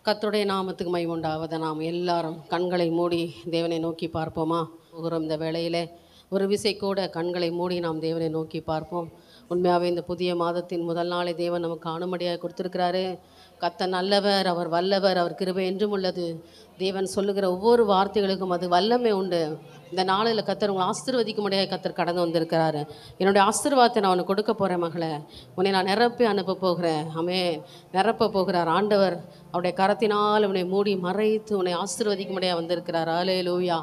கர்த்தருடைய நாமத்துக்கு மகிமை உண்டாவதை நாம் எல்லாரும் கண்களை மூடி தேவனை நோக்கி பார்ப்போமா? இந்த வேளையிலே ஒரு விசை கூட கண்களை மூடி நாம் தேவனை நோக்கி பார்ப்போம். உண்மையாகவே இந்த புதிய மாதத்தின் முதல் நாளை தேவன் நமக்கு காணும்படியாக கொடுத்துருக்கிறாரு. கர்த்தர் நல்லவர், அவர் வல்லவர், அவர் கிருபை என்றும் உள்ளது. தேவன் சொல்லுகிற ஒவ்வொரு வார்த்தைகளுக்கும் அது வல்லமை உண்டு. இந்த நாளில் கர்த்தர் உங்களை ஆசீர்வதிக்கும்படியாக கர்த்தர் கடந்து வந்திருக்கிறாரு. என்னுடைய ஆசீர்வாதத்தை நான் உனக்கு கொடுக்க போகிறேன் மகளே, உன்னை நான் நிரப்பி அனுப்ப போகிறேன். நிரப்ப போகிறார் ஆண்டவர். அவருடைய கரத்தினால் உன்னை மூடி மறைத்து உன்னை ஆசீர்வதிக்கும்படியாக வந்திருக்கிறார். ஹல்லேலூயா,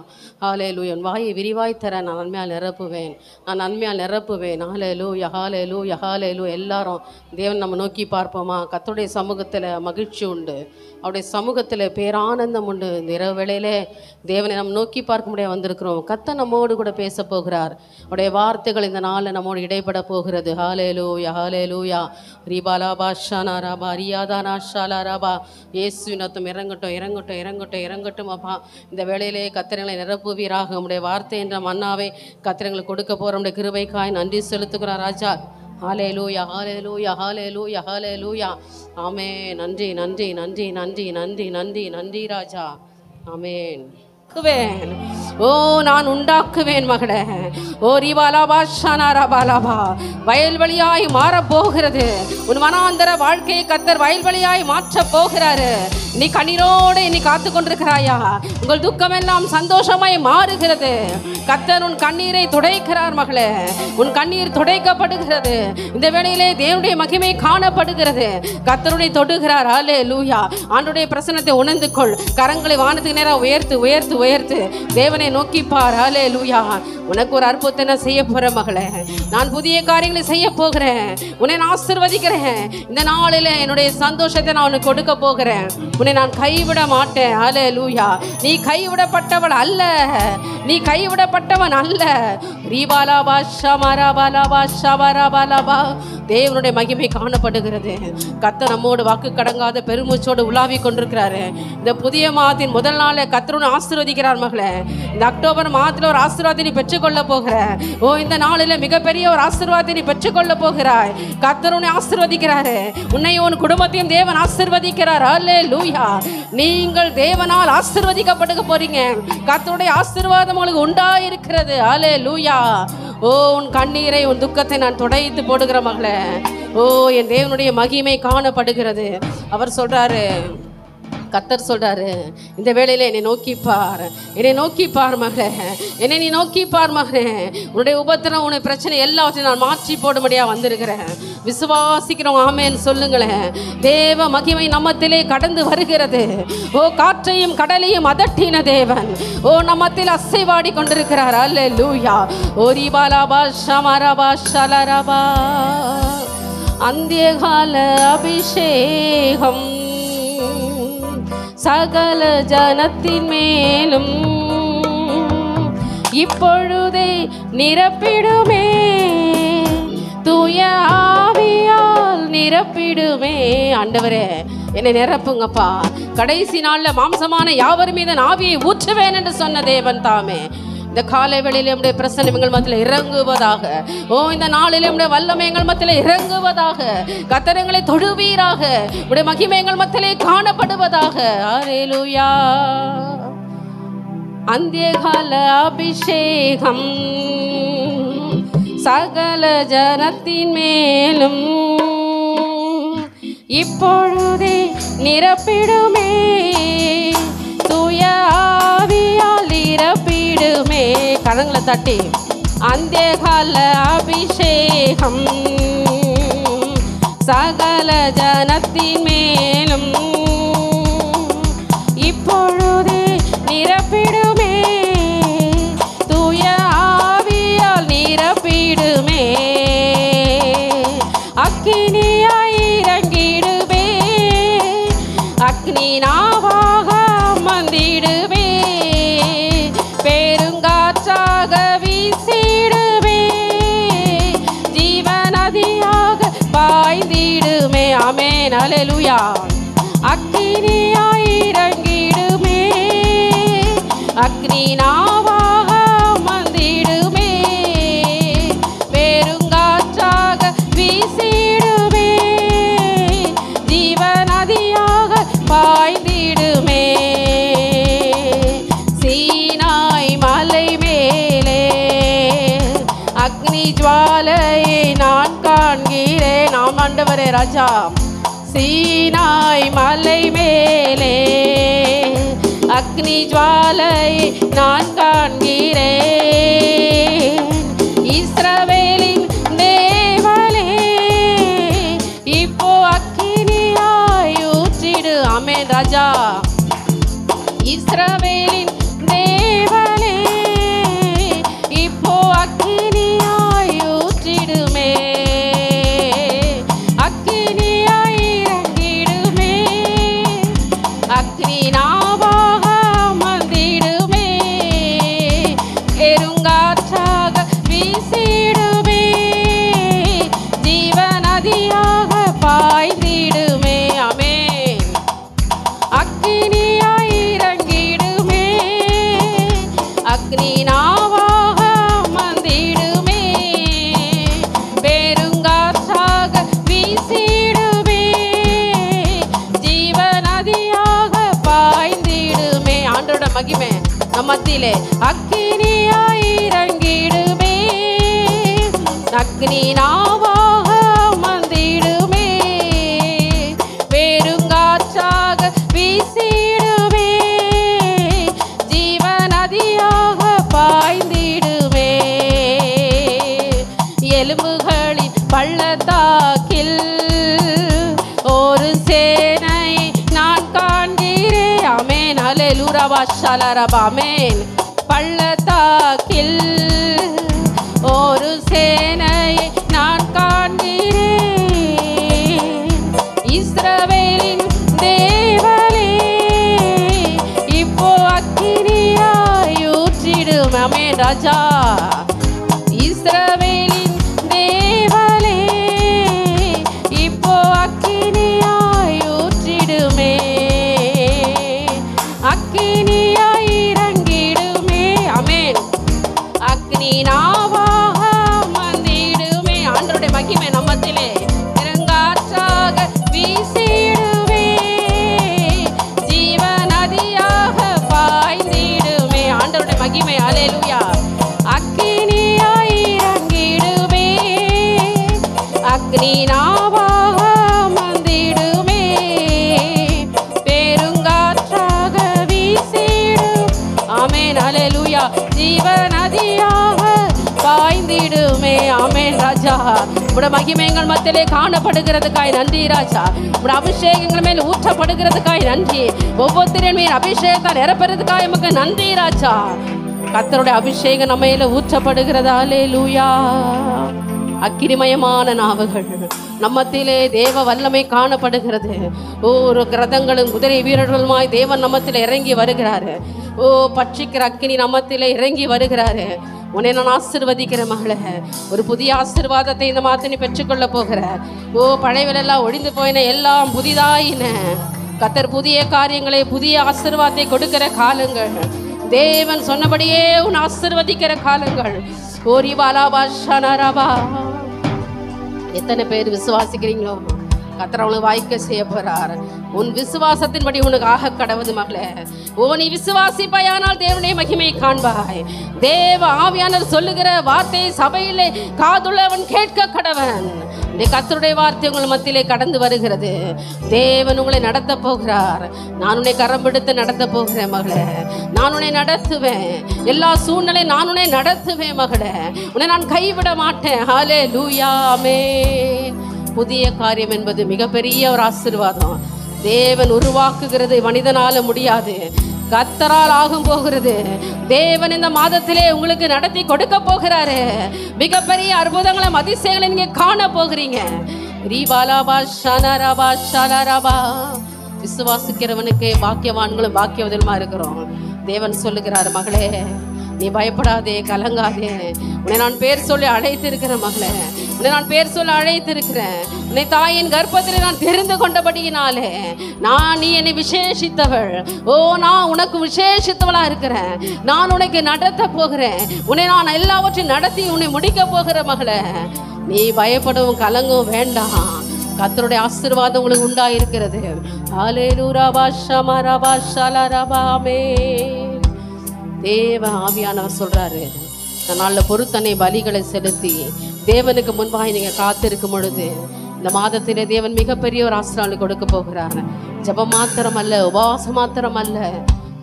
ஹல்லேலூயா. உன் வாயை விரிவாய் தர நான் நன்மையால் நிரப்புவேன், நான் நன்மையால் நிரப்புவேன். ஹல்லேலூயா, ஹல்லேலூயா, ஹல்லேலூயா. எல்லாரும் தேவன் நம்ம நோக்கி பார்ப்போமா? கர்த்தருடைய சமூகத்தில் மகிழ்ச்சி உண்டு, அவருடைய சமூகத்தில் பேரானந்தம் உண்டு. இந்த இரவு வேளையிலே தேவனை நம்ம நோக்கி பார்க்க முடியாது வந்திருக்கிறோம். கர்த்தர் நம்மோடு கூட பேச போகிறார். அவருடைய வார்த்தைகள் இந்த நாளில் நம்மோடு இடைப்பட போகிறது. ஹல்லேலூயா, ஹல்லேலூயா. ரீபாலாபா ஷானாராபா ரியாதானா ஷாலாராபா. இயேசுவின் ரத்தம் இறங்கட்டும், இறங்கட்டும், இறங்கட்டும், இறங்கட்டும். அப்பா, இந்த வேளையிலே கர்த்தர்களை நிரப்புவீராக. உம்முடைய வார்த்தை என்ற மன்னாவை கர்த்தர்களுக்கு கொடுக்க போகிற உம்முடைய கிருபைக்காய் நன்றி செலுத்துகிறார் ராஜா. ஹல்லேலூயா, ஹல்லேலூயா, ஹல்லேலூயா, ஹல்லேலூயா. ஆமென். நன்றி, நன்றி, நன்றி, நன்றி, நன்றி, நன்றி, நன்றி ராஜா. ஆமென். ஓ, நான் உண்டாக்குவேன் மகளே. ஓ ரிபாலாபா ஷானாராபாலாபா. வயல்வெளியாய் மாறப்போகிறது உன் வனாந்தர வாழ்க்கையை கர்த்தர் வயல்வெளியாய் மாற்ற போகிறாரு. நீ கண்ணீரோடு நீ காத்து கொண்டிருக்கிறாயா? உங்கள் துக்கம் எல்லாம் சந்தோஷமாய் மாறுகிறது. கர்த்தர் உன் கண்ணீரை துடைக்கிறார் மகளே. உன் கண்ணீர் துடைக்கப்படுகிறது. இந்த வேளையிலே தேவனுடைய மகிமை காணப்படுகிறது. கர்த்தருடைய தொடுகிறார். ஹல்லேலூயா. ஆண்டவருடைய பிரசன்னத்தை உணர்ந்து கொள். கரங்களை வானத்துக்கு நேராக உயர்த்து, உயர்த்து, உயர்த்து தேவனை நோக்கி பார். ஹல்லேலூயா. உனக்கு ஒரு அற்புதத்தை நான் செய்ய போறேன் மகளே. நான் புதிய காரியங்களை செய்ய போகிறேன். உன்னை நான் ஆசீர்வதிக்கிறேன். இந்த நாளில் என்னுடைய சந்தோஷத்தை நான் உனக்கு கொடுக்க போகிறேன். உன்னை நான் கைவிட மாட்டேன். ஹல்லேலூயா. நீ கைவிடப்பட்டவள் அல்ல, நீ கைவிடப்பட்டவன் அல்ல. ரீபாலாபா ஷமராபாலாபா ஷபராபாலாபா. தேவனுடைய மகிமை காணப்படுகிறது. கர்த்தர் நம்மோடு வாக்கு கடங்காத பெருமூச்சோடு உலாவி கொண்டிருக்கிறாரு. இந்த புதிய மாதத்தின் முதல் நாளை கர்த்தர் ஆசீர்வதிக்கிறார் மகளே. இந்த அக்டோபர் மாதத்தில் ஒரு ஆசீர்வாதத்தை நீ பெற்றுக்கொள்ள போகிற. ஓ, இந்த நாளில் மிகப்பெரிய ஒரு ஆசீர்வாதத்தை நீ பெற்றுக்கொள்ள போகிறாய். கர்த்தர் உன்னை ஆசீர்வதிக்கிறாரு. உன்னை உன் குடும்பத்தையும் தேவன் ஆசீர்வதிக்கிறார். ஹல்லேலூயா. நீங்கள் தேவனால் ஆசீர்வதிக்கப்படுக போறீங்க. கர்த்தருடைய ஆசீர்வாதம் உங்களுக்கு உண்டாயிருக்கிறது. ஹல்லேலூயா. ஓ, உன் கண்ணீரை உன் துக்கத்தை நான் துடைத்து போடுகிற மகளே. ஓ, என் தேவனுடைய மகிமை காணப்படுகிறது. அவர் சொல்றாரு, கர்த்தர் சொல்றாரு, இந்த வேளையில என்னை நோக்கிப்பார், என்னை நோக்கிப்பார் மகளே, என்னை நீ நோக்கிப்பார் மகளே. உன்னுடைய உபத்திரம், உன்னுடைய பிரச்சனை எல்லாவற்றையும் நான் மாற்றி போடும்படியா வந்திருக்கிறேன். விசுவாசிக்கிறோம். ஆமென் சொல்லுங்களேன். தேவ மகிமை நம்மத்திலே கடந்து வருகிறது. ஓ, காற்றையும் கடலையும் அதட்டின தேவன் ஓ நம்மத்தில் அசைவாடி கொண்டிருக்கிறார். அல்லேலூயா. ஓ ரிபாலாபா ஷமராபா ஷலராபா. அந்தியகால அபிஷேகம் சகல ஜனத்தின் மேலும் இப்பொழுதே நிரப்பிடுமே, தூய ஆவியால் நிரப்பிடுமே. ஆண்டவரே, என்னை நிரப்புங்கப்பா. கடைசி நாளில் மாம்சமான யாவர் மீது ஆவியை ஊற்றுவேன் என்று சொன்ன தேவன் தாமே இந்த காலை வேளையிலே நம்முடைய பிரசன்னம் எங்கள் மத்தியில் இறங்குவதாக. ஓ, இந்த நாளிலே நம்முடைய வல்லமை எங்கள் மத்தியில் இறங்குவதாக. கர்த்தரை தொழுவீராக. உடைய மகிமை எங்கள் மத்தியிலே காணப்படுவதாக. ஹல்லேலூயா. அந்தியகால அபிஷேகம் சகல ஜனத்தின் மேலும் இப்பொழுதே நிரப்பிடுமே, தூய ஆவியால் நிரப்பிடுமே. கரங்களை தட்டி. அந்தியகால அபிஷேகம் சகல ஜனத்தின் மேலும் இப்பொழுதே நிரப்பிடுமே, தூய ஆவியால் நிரப்பிடுமே. அக்கினியாய் இறங்கிடுவே, அக்னி நாவாக மந்திடுவே, பெருங்காற்றாக வீசிடுவே, ஜீவநதியாக பாய்ந்திடுமே. ஆமென். அல்லேலூயா. அக்கினியாய் இறங்கிடுமே, அக்னி நாவாக மந்திடுமே, பெருங்காற்றாக வீசிடுவே, ஜீவநதியாக பாய்ந்திடுமே. ராஜா. சீனாய் மலை மேலே அக்னி ஜுவாலை நான் காண்கிறேன். இஸ்ரவேலின் தேவனே இப்போ அக்கினியாய் ஊற்றிடு. ஆமென் ராஜா. இஸ்ரவேலின் தேவனே இப்போ அக்கினியாய் ஊற்றிடுமே. அக்கினியாய் இறங்கிடுமே. அக்னி நாவாக அமர்ந்திடுமே. பெருங்காற்றாக வீசிடுமே. ஜீவ நதியாக பாய்ந்திடுமே. ஆமென். அக்கினியாய் இறங்கிடுமே. அக்னி நாவாக அமர்ந்திடுமே. பெருங்காற்றாக வீசிடுமே. ஜீவ நதியாக பாய்ந்திடுமே. ஆண்டோட மகிமை நம்மத்திலே. அக்கினியாய் இறங்கிடுமே. அக்னி நாவாக அமர்ந்திடுமே. பெருங்காற்றாக வீசிடுமே. ஜீவ நதியாக பாய்ந்திடுமே. எலும்புகளின் பள்ளத்தாக்கில் ஒரு சேனை நான் காண்கிறேன். ஆமென். அல்லேலூயா வாஷாலரபா. ஆமென். பள்ளத்தாக்கில் ஒரு சேனை நான் காண்கிறேன். இஸ்ரவேலின் தேவனே இப்போ அக்கினியாய் ஊற்றிடும். ஆமென் ராஜா. இஸ்ரவேலின் தேவனே இப்போ அக்கினியாய் ஊற்றிடுமே. அக்கினியாய் இறங்கிடுமே. ஆமென். அக்னி நாவாக அமர்ந்திடுமே. ஆண்டவருடைய மகிமை நம்மத்திலே. பெருங்காற்றாக வீசிடுமே. ஜீவ நதியாக பாய்ந்திடுமே. ஆண்டவருடைய மகிமை. அல்லேலூயா. அக்கினியாய் இறங்கிடுமே. அக்னி நாவாக அமர்ந்திடுமே. பெருங்காற்றாக வீசிடும். ஆமென். அல்லேலூயா. ஜீவ நதியாக பாய்ந்திடுமே. ஆமென் ராஜா. உடைய மகிமை எங்கள் மத்தியிலே காணப்படுகிறதுக்காய் நன்றி ராஜா. உடைய அபிஷேகங்கள் மேல் ஊற்றப்படுகிறதுக்காய் நன்றி. ஒவ்வொருத்தரின் மேல் அபிஷேகத்தால் நிரப்புறதுக்காய் நமக்கு நன்றி ராஜா. கர்த்தருடைய அபிஷேகம் நம்ம மேல ஊற்றப்படுகிறதா. அல்லேலூயா. அக்கினிமயமான நாவுகள் நம்மத்திலே தேவ வல்லமை காணப்படுகிறது. ஒரு கிரதங்களும் குதிரை வீரர்களுமாய் தேவன் நம்மத்தில் இறங்கி வருகிறாரு. ஓ பட்சிக்கிற அக்கினி நம்மத்திலே இறங்கி வருகிறாரு. உன்னை நான் ஆசீர்வதிக்கிற மகளே. ஒரு புதிய ஆசீர்வாதத்தை இந்த மாதத்தை நீ பெற்றுக்கொள்ள போகிற. ஓ பழையவெல்லாம் ஒழிந்து போயின எல்லாம் புதிதாயின. கர்த்தர் புதிய காரியங்களை புதிய ஆசீர்வாதத்தை கொடுக்கிற காலங்கள். தேவன் சொன்னபடியே உன் ஆசீர்வதிக்கிற காலங்கள். ஓரி பாலாபா ஷனரபா. எத்தனை பேர் விசுவாசிக்கிறீங்களோ கர்த்தர் அவனுக்கு வாய்க்க செய்ய போறார். உன் விசுவாசத்தின்படி உனக்கு ஆக கடவுது மகளே. ஓ நீ விசுவாசிப்பாயானால் தேவனுடைய மகிமையை காண்பாய். தேவ ஆவியானவர் சொல்லுகிற வார்த்தை சபையிலே காதுள்ளவன் கேட்க கடவன். இந்த கர்த்தருடைய வார்த்தை உங்கள் மத்தியிலே கடந்து வருகிறது. தேவன் உங்களை நடத்த போகிறார். நான் உன்னை கரம் பிடித்து நடத்த போகிறேன் மகளே. நான் உன்னை நடத்துவேன். எல்லா சூழ்நிலையும் நான் உன்னை நடத்துவேன் மகளே. உன்னை நான் கைவிட மாட்டேன். ஹல்லேலூயா. ஆமென். புதிய காரியம் என்பது மிகப்பெரிய ஒரு ஆசீர்வாதம். தேவன் உருவாக்குகிறது மனிதனால முடியாது. கர்த்தரால் ஆகும் போகிறது. தேவன் இந்த மாதத்திலே உங்களுக்கு நடத்தி கொடுக்க போகிறாரு. மிகப்பெரிய அற்புதங்களும் அதிசயங்களை நீங்க காண போகிறீங்க. விசுவாசிக்கிறவனுக்கு பாக்கியவான்களும் பாக்கியவதலுமா இருக்கிறோம். தேவன் சொல்லுகிறார், மகளே நீ பயப்படாதே, கலங்காதே. உன்னை நான் பேர் சொல்லி அழைத்திருக்கிறேன் மகளே. உன்னை நான் பேர் சொல்லி அழைத்திருக்கிறேன். உன்னை தாயின் கர்ப்பத்தில் நான் தெரிந்து கொண்டபடியினாலே நீ என்னை விசேஷித்தவள். ஓ நான் உனக்கு விசேஷித்தவளா இருக்கிறேன். நான் உனக்கு நடத்த போகிறேன். உன்னை நான் எல்லாவற்றையும் நடத்தி உன்னை முடிக்க போகிற மகளே. நீ பயப்படவும் கலங்கவும் வேண்டாம். கர்த்தருடைய ஆசீர்வாதம் உங்களுக்கு உண்டாயிருக்கிறது. தேவ ஆவியானவர் சொல்றாரு, இந்த நாளில் பொருத்தனை பலிகளை செலுத்தி தேவனுக்கு முன்பாக நீங்க காத்திருக்கும் பொழுது இந்த மாதத்திலே தேவன் மிகப்பெரிய ஒரு ஆசீர்வாதம் கொடுக்க போகிறார். ஜெபம் மாத்திரம் அல்ல, உபவாசம் மாத்திரம் அல்ல,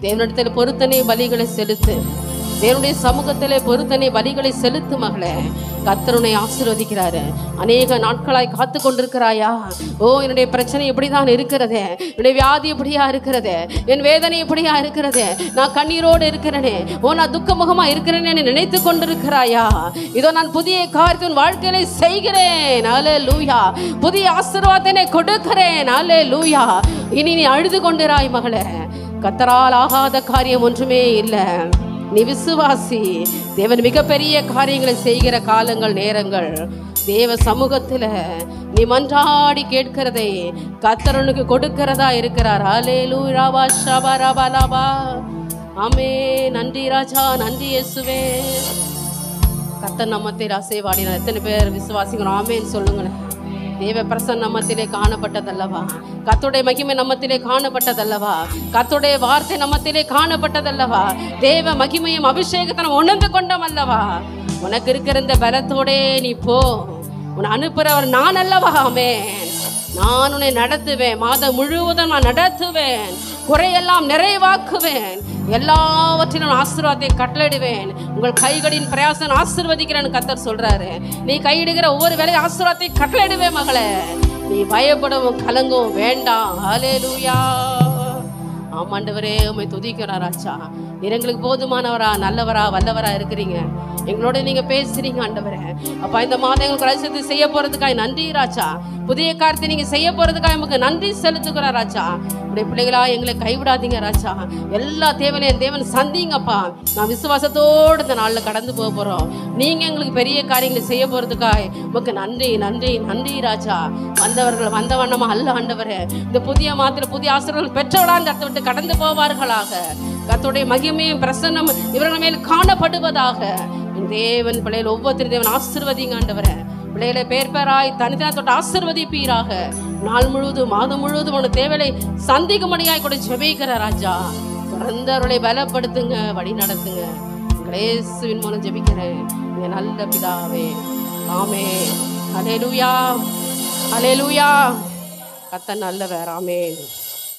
தேவனிடத்தில் பொருத்தனை பலிகளை செலுத்து. தேவனுடைய சமூகத்திலே பொருத்தனை பலிகளை செலுத்து மகளே. கர்த்தருனை ஆசீர்வதிக்கிறாரு. அநேக நாட்களாய் காத்து கொண்டிருக்கிறாயா? ஓ, என்னுடைய பிரச்சனை இப்படிதான் இருக்கிறது, என்னுடைய வியாதி இப்படியா இருக்கிறது, என் வேதனை இப்படியா இருக்கிறது, நான் கண்ணீரோடு இருக்கிறேனே, ஓ நான் துக்கமுகமா இருக்கிறேனே நினைத்து கொண்டிருக்கிறாயா? இதோ நான் புதிய காரியத்தின் வாழ்க்கையில செய்கிறேன். அல்லேலூயா. புதிய ஆசீர்வாதத்தை கொடுக்கிறேன். அல்லேலூயா. இனி நீ அழுது கொண்டிராய் மகளே. கர்த்தரால் ஆகாத காரியம் ஒன்றுமே இல்லை. நீ விசுவாசி. தேவன் மிகப்பெரிய காரியங்களை செய்கிற காலங்கள், நேரங்கள். தேவ சமூகத்தில் நீ மன்றாடி கேட்கிறதை கர்த்தர் கொடுக்கிறதா இருக்கிறார். அல்லேலூயா. ஷபரபலபா. ஆமே. நன்றி ராஜா, நன்றி இயேசுவே. கர்த்தர் நம்மத்தை ஆசீர்வதினார். எத்தனை பேர் விசுவாசிக்கிறோம்? ஆமேன்னு சொல்லுங்களேன். தேவ பிரசன்னம் நம்மத்திலே காணப்பட்டதல்லவா? கர்த்தருடைய மகிமை நம்மத்திலே காணப்பட்டதல்லவா? கர்த்தருடைய வார்த்தை நம்மத்திலே காணப்பட்டதல்லவா? தேவ மகிமையும் அபிஷேகத்தை நம்ம உணர்ந்து கொண்டோம் அல்லவா? உனக்கு இருக்கிற இந்த பலத்தோடே நீ போ. உன்னை அனுப்புறவர் நான் அல்லவா? ஆமென். நான் உன்னை நடத்துவேன். மாதம் முழுவதும் நான் நடத்துவேன். குறையெல்லாம் நிறைவாக்குவேன். எல்லாவற்றிலும் ஆசீர்வாதத்தை கட்டளையிடுவேன். உங்கள் கைகளின் பிரயாசம் ஆசீர்வதிக்கிறேன்னு கர்த்தர் சொல்றாரு. நீ கையிடுகிற ஒவ்வொரு வேலையும் ஆசீர்வாதத்தை கட்டளையிடுவேன் மகளே. நீ பயப்படவும் கலங்கவும் வேண்டாம். ஹல்லேலூயா. ஆமாண்டவரே, உம்மை துதிக்கிறார் ராஜா. நீர் எங்களுக்கு போதுமானவரா, நல்லவரா, வல்லவரா இருக்கிறீங்க. எங்களோட நீங்க பேசுறீங்க ஆண்டவரே. அப்பா, இந்த மாதம் எங்களுக்கு ரசித்து செய்ய போறதுக்காக நன்றி ராஜா. புதிய காரியத்தை நீங்க செய்ய போறதுக்காக நமக்கு நன்றி செலுத்துகிறார் ராஜா. உடைய பிள்ளைகளா எங்களை கைவிடாதீங்க ராஜா. எல்லா தேவனையும் தேவன் சந்திங்கப்பா. நான் விசுவாசத்தோடு இந்த நாளில் கடந்து போக போறோம். நீங்க எங்களுக்கு பெரிய காரியங்களை செய்ய போறதுக்காக நமக்கு நன்றி, நன்றி, நன்றி ராஜா. வந்தவர்கள் வந்த வண்ணமா அல்ல ஆண்டவரே. இந்த புதிய மாதத்தில் புதிய ஆசீர்வாதங்கள் பெற்றவர்களாக இந்த இடத்தை விட்டு கடந்து போவார்களாக. கர்த்தருடைய மகிமையும் பிரசன்னம் இவர்கள் மேல் காணப்படுவதாக. தேவன் பிள்ளைகள் ஒவ்வொருத்தரும் தேவன் ஆசீர்வதிங்க ஆண்டவரே. பிள்ளைகளை பேர் பேராய் தனித்தனியாக தொட்டு ஆசீர்வதிப்பீராக. நாள் முழுவதும் மாதம் முழுவதும் உன தேவையை சந்திக்கும்படியாய் கூட ஜெபிக்கிற ராஜா. தொடர்ந்து அவர்களை பலப்படுத்துங்க, வழி நடத்துங்க. இயேசுவின் மூலம் ஜெபிக்கிறேன் நல்ல பிதாவே. ஆமென். அல்லேலூயா. அல்லேலூயா. கர்த்தர் நல்லவர். ஆமென்.